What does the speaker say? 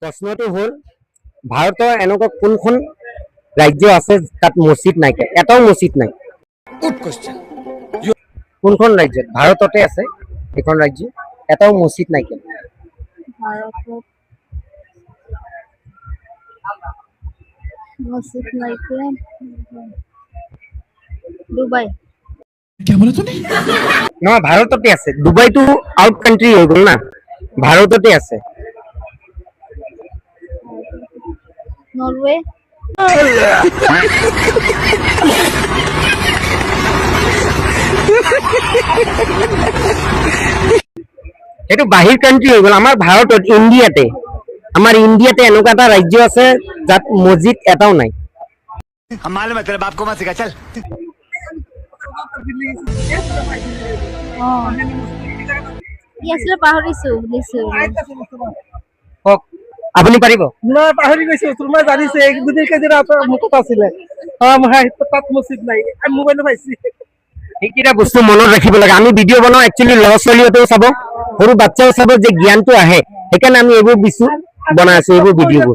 প্ৰশ্নটো হ'ল ভাৰতৰ এনেকুৱা কোনখন ৰাজ্য আছে তাত মছজিদ নাইকিয়া এটাও মছজিদ নাই গুড কোশ্চেন কোনখন ৰাজ্যত ভাৰততে আছে এখন ৰাজ্য এটাও মছজিদ নাইকিয়া ভাৰতত মসজিদ নাইকে দুবাই নহয় ভাৰততে আছে ডুবাইটো আউট কাণ্ট্ৰি হৈ গ'ল না ভাৰততে আছে নৰওয়ে এইটো বাহিৰ কাণ্ট্ৰি হৈ গ'ল আমাৰ ভাৰতত ইণ্ডিয়াতে আমাৰ ইণ্ডিয়াতে এনেকুৱা এটা ৰাজ্য আছে যাত মছজিদ এটাও নাই हम मालूम है तेरे बाप को मत सिखा चल কি আছিলে পাহৰিছো বুলিছো কওক আপুনি পাৰিব নহয় পাহৰি গৈছো তোমাৰ জানিছে এক দুদিন কেইদিন মুখত আছিলে তাত মছজিদ নাই আমি মোবাইলত পাইছি সেইকেইটা বস্তু মনত ৰাখিব লাগে আমি ভিডিঅ' বনাওঁ একচুৱেলি ল'ৰা ছোৱালীহঁতেও চাব সৰু বাচ্চাও চাব যে জ্ঞানটো আহে সেইকাৰণে আমি এইবোৰ বনাই আছো এইবোৰ ভিডিঅ'বোৰ